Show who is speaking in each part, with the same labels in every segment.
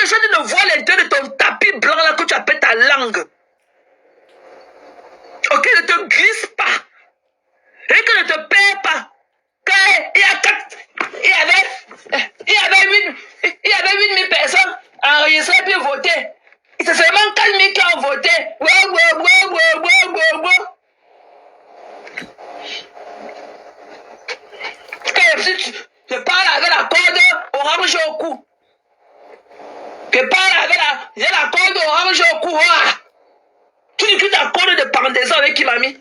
Speaker 1: que je suis en train de voir l'intérieur de ton tapis blanc là que tu appelles ta langue. Ok, ne te glisse pas. Et que ne te perds pas. Il y avait 8000 personnes enregistrées puis votées. C'est seulement 4000 qui ont voté. Je parle avec la corde orange au cou. Je parle avec la corde orange au cou. Tu dis que ta corde de pendaison avec qui m'a mis.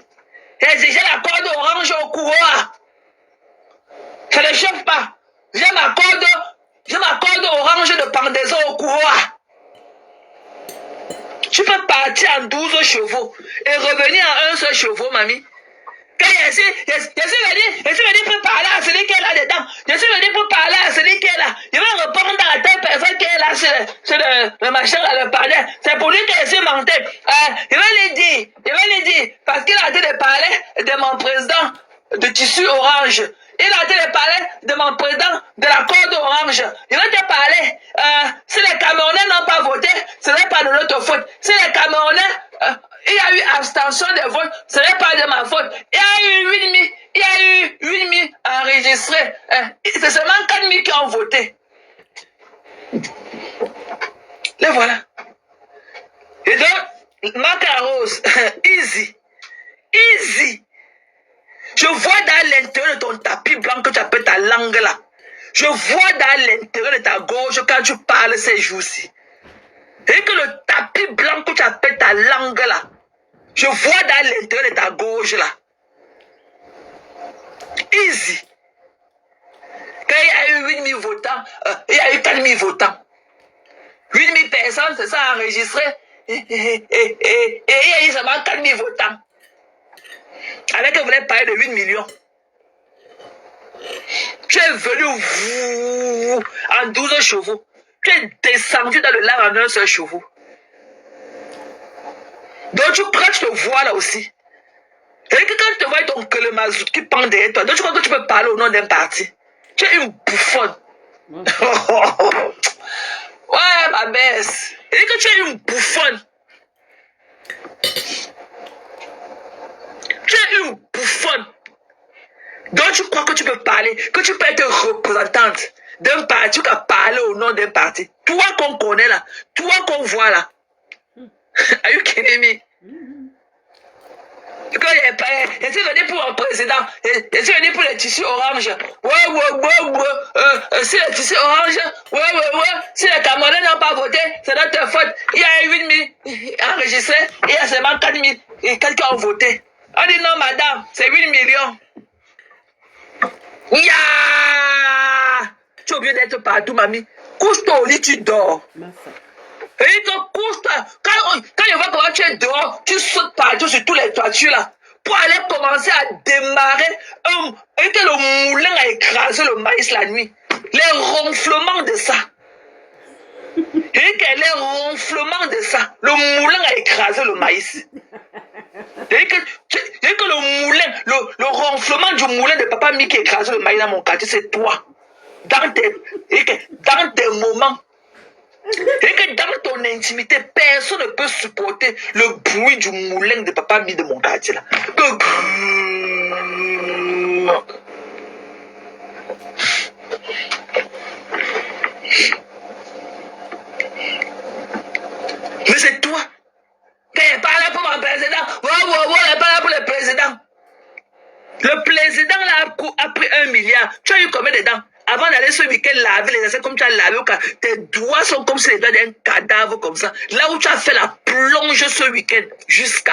Speaker 1: J'ai la corde orange au cou. Ça ne chauffe pas. J'ai ma corde orange de pendaison au cou. Tu peux partir en 12 chevaux et revenir en un seul chevaux, mamie. Quand je suis venu pour parler à celui qui est là-dedans. Je suis venu pour parler à celui qui est là. Je vais répondre à telle personne qui est là sur le machin, là, le palais. C'est pour lui que je suis monté. Je vais lui dire, parce qu'il a été de parler de mon président de tissu orange. Il a été de parler de mon président de la corde orange. Je vais te parler. Si les Camerounais n'ont pas voté, ce n'est pas de notre faute. Si les Camerounais... il y a eu abstention de vote, ce n'est pas de ma faute. Il y a eu 8000 enregistrés. C'est seulement 4000 qui ont voté. Les voilà. Et donc, Macarose, easy. Je vois dans l'intérieur de ton tapis blanc que tu appelles ta langue là. Je vois dans l'intérieur de ta gorge quand tu parles ces jours-ci. Et que le tapis blanc que tu appelles ta langue là, je vois dans l'intérieur de ta gorge là. Easy. Quand il y a eu 8000 votants, il y a eu 4000 votants. 8000 personnes se sont enregistrées et il y a eu seulement 4000 votants. Avec que vous voulez parler de 8 millions. Tu es venu en 12 chevaux. Tu es descendu dans le lac en un seul chevaux. Donc tu crois que tu te vois là aussi. Et que quand tu te vois ton le mazout qui pend derrière toi, donc tu crois que tu peux parler au nom d'un parti. Tu es une bouffonne. Ouais, ma baisse. Et que tu es une bouffonne. Tu es une bouffonne. Donc tu crois que tu peux parler, que tu peux être représentante d'un parti qui a parlé au nom d'un parti. Toi qu'on connaît là, toi qu'on voit là. Are you kidding me? Je suis venu pour un président, je suis venu pour les tissus orange. Si les tissus orange, si les Camerounais n'ont pas voté, c'est notre faute. Il y a eu 8000 enregistrés, il y a seulement 4000 et quelqu'un ont voté. On dit non madame, c'est 8 millions. Tu es obligé d'être partout, mamie. Couche-toi au lit, tu dors. Et que couche-toi. Quand je vois comment tu es dehors, tu sautes partout sur tous les toitures là. Pour aller commencer à démarrer. Et que le moulin a écrasé le maïs la nuit. Les ronflements de ça. Et que les ronflements de ça. Le moulin a écrasé le maïs. Et que le moulin, le ronflement du moulin de papa Mickey qui écrase le maïs dans mon quartier, c'est toi. Dans tes moments. Et que dans ton intimité, personne ne peut supporter le bruit du moulin de papa Mickey de mon quartier là. Mais c'est toi. Quand il parle pour mon président, il parle pour le président. Le président là a pris 1 milliard. Tu as eu combien de dents? Avant d'aller ce week-end laver les assiettes comme tu as lavé, tes doigts sont comme si les doigts d'un cadavre comme ça. Là où tu as fait la plonge ce week-end, jusqu'à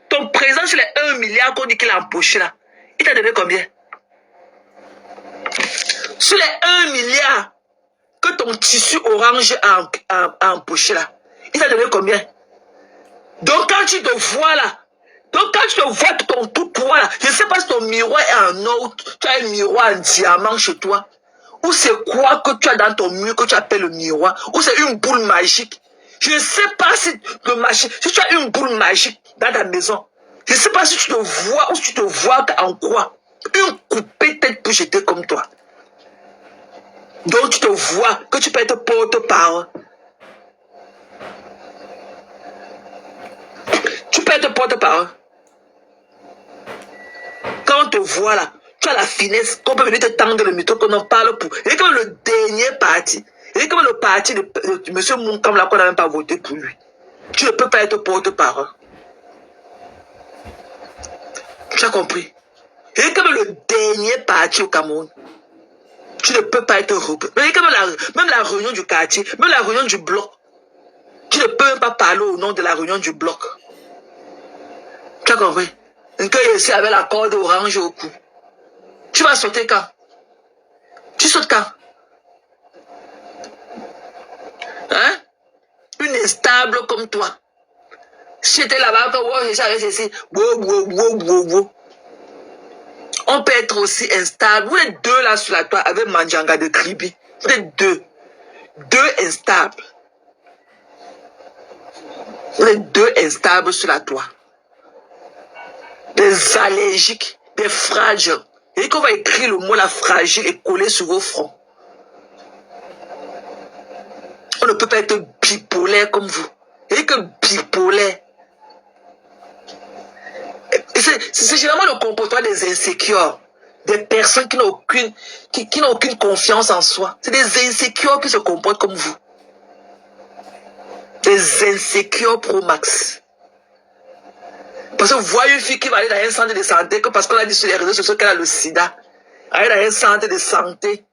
Speaker 1: ton président sur les 1 milliard qu'on dit qu'il a empoché là. Il t'a donné combien? Sur les 1 milliard que ton tissu orange a empoché là, il t'a donné combien? Donc quand tu te vois là, tout toi là, je ne sais pas si ton miroir est en or, tu as un miroir en diamant chez toi, ou c'est quoi que tu as dans ton mur que tu appelles le miroir, ou c'est une boule magique. Je ne sais pas si tu as une boule magique dans ta maison. Je ne sais pas si tu te vois ou si tu te vois en quoi. Une coupée tête pour jeter comme toi. Donc tu te vois que tu peux être porte-parole. pas être porte-parole. Quand on te voit là, tu as la finesse qu'on peut venir te tendre le micro, qu'on en parle pour. Et comme le dernier parti, et comme le parti de M. Moukam là, qu'on n'a même pas voté pour lui. Tu ne peux pas être porte-parole. Tu as compris? Et comme le dernier parti au Cameroun, tu ne peux pas être représenté. Mais comme même la réunion du quartier, même la réunion du bloc, tu ne peux même pas parler au nom de la réunion du bloc. Tu as compris? Que ici avec la corde orange au cou. Tu vas sauter quand? Tu sautes quand? Hein? Une instable comme toi. Si j'étais là-bas, j'avais ceci. On peut être aussi instable. Vous êtes deux là sur la toile avec Mandjanga de Kribi. Vous êtes deux. Deux instables. Vous êtes deux instables sur la toile. Des allergiques, des fragiles. Et qu'on va écrire le mot la fragile et coller sur vos fronts. On ne peut pas être bipolaire comme vous. Et que bipolaire. C'est généralement le comportement des insécures. Des personnes qui n'ont aucune confiance en soi. C'est des insécures qui se comportent comme vous. Des insécures pro max. Parce que vous voyez une fille qui va aller dans un centre de santé, que parce qu'on a dit sur les réseaux sociaux qu'elle a le sida, aller dans un centre de santé,